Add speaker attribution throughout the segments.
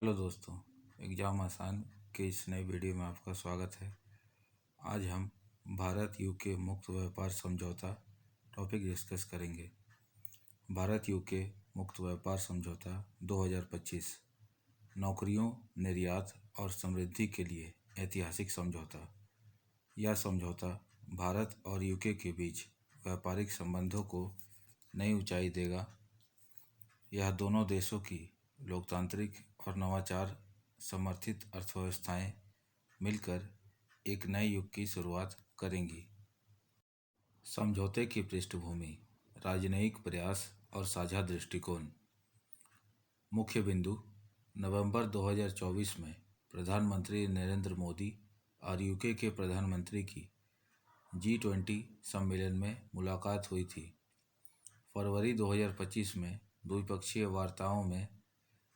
Speaker 1: Hello दोस्तों, exam आसान के इस नए वीडियो में आपका स्वागत है। आज हम भारत यूके मुक्त व्यापार समझौता टॉपिक डिस्कस करेंगे। भारत यूके मुक्त व्यापार समझौता 2025 नौकरियों, निर्यात और समृद्धि के लिए ऐतिहासिक समझौता। यह समझौता भारत और यूके के बीच व्यापारिक संबंधों को नई ऊंचाई देगा। यह दोनों देशों की लोकतांत्रिक और नवाचार समर्थित अर्थव्यवस्थाएं मिलकर एक नए युग की शुरुआत करेंगी। समझौते की पृष्ठभूमि, राजनयिक प्रयास और साझा दृष्टिकोण। मुख्य बिंदु, नवंबर 2024 में प्रधानमंत्री नरेंद्र मोदी और यूके के प्रधानमंत्री की G20 सम्मेलन में मुलाकात हुई थी। फरवरी 2025 में द्विपक्षीय वार्ताओं में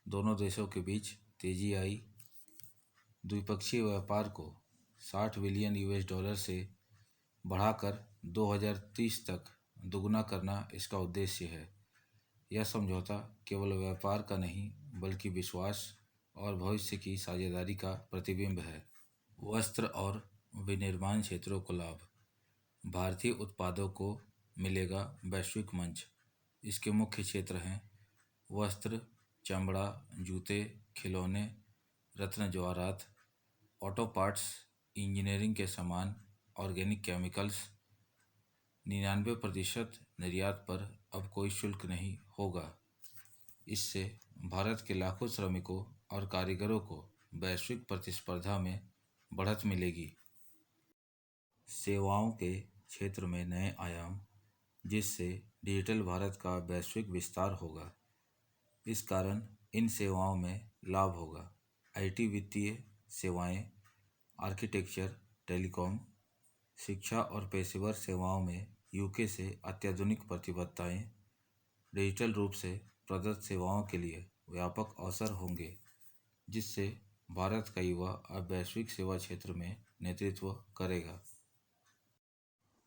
Speaker 1: दोनों देशों के बीच तेजी आई। द्विपक्षीय व्यापार को 60 बिलियन US डॉलर से बढ़ाकर 2030 तक दुगना करना इसका उद्देश्य है। यह समझौता केवल व्यापार का नहीं बल्कि विश्वास और भविष्य की साझेदारी का प्रतिबिंब है। वस्त्र और विनिर्माण क्षेत्रों को लाभ। भारतीय उत्पादों को मिलेगा वैश्विक मंच। इसके मुख्य क्षेत्र हैं वस्त्र, चमड़ा, जूते, खिलौने, रत्न जवाहरात, ऑटो पार्ट्स, इंजीनियरिंग के सामान, ऑर्गेनिक केमिकल्स। 99% निर्यात पर अब कोई शुल्क नहीं होगा। इससे भारत के लाखों श्रमिकों और कारीगरों को वैश्विक प्रतिस्पर्धा में बढ़त मिलेगी। सेवाओं के क्षेत्र में नए आयाम, जिससे डिजिटल भारत का वैश्विक विस्तार होगा। इस कारण इन सेवाओं में लाभ होगा। IT, वित्तीय सेवाएं, आर्किटेक्चर, टेलीकॉम, शिक्षा और पेशेवर सेवाओं में यूके से अत्याधुनिक प्रतिबद्धताएं। डिजिटल रूप से प्रदत्त सेवाओं के लिए व्यापक अवसर होंगे, जिससे भारत का युवा अब वैश्विक सेवा क्षेत्र में नेतृत्व करेगा।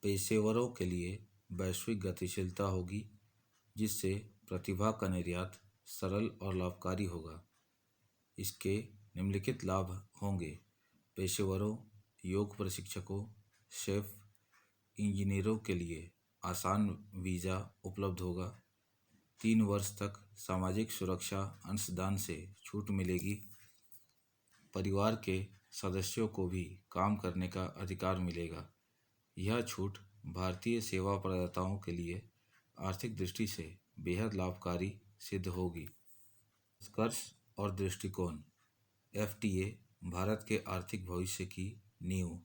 Speaker 1: पेशेवरों के लिए वैश्विक गतिशीलता होगी, जिससे प्रतिभा का निर्यात सरल और लाभकारी होगा। इसके निम्नलिखित लाभ होंगे। पेशेवरों, योग प्रशिक्षकों, शेफ, इंजीनियरों के लिए आसान वीज़ा उपलब्ध होगा। 3 वर्ष तक सामाजिक सुरक्षा अंशदान से छूट मिलेगी। परिवार के सदस्यों को भी काम करने का अधिकार मिलेगा। यह छूट भारतीय सेवा प्रदाताओं के लिए आर्थिक दृष्टि से बेहद लाभकारी सिद्ध होगी। निष्कर्ष और दृष्टिकोण। FTA भारत के आर्थिक भविष्य की नींव।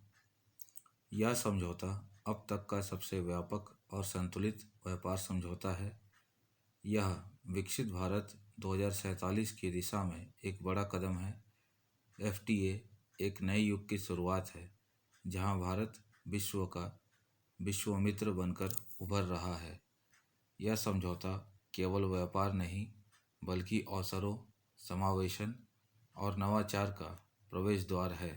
Speaker 1: यह समझौता अब तक का सबसे व्यापक और संतुलित व्यापार समझौता है। यह विकसित भारत 2047 की दिशा में एक बड़ा कदम है। FTA एक नए युग की शुरुआत है, जहां भारत विश्व का विश्वमित्र बनकर उभर रहा है। यह समझौता केवल व्यापार नहीं बल्कि अवसरों, समावेशन और नवाचार का प्रवेश द्वार है।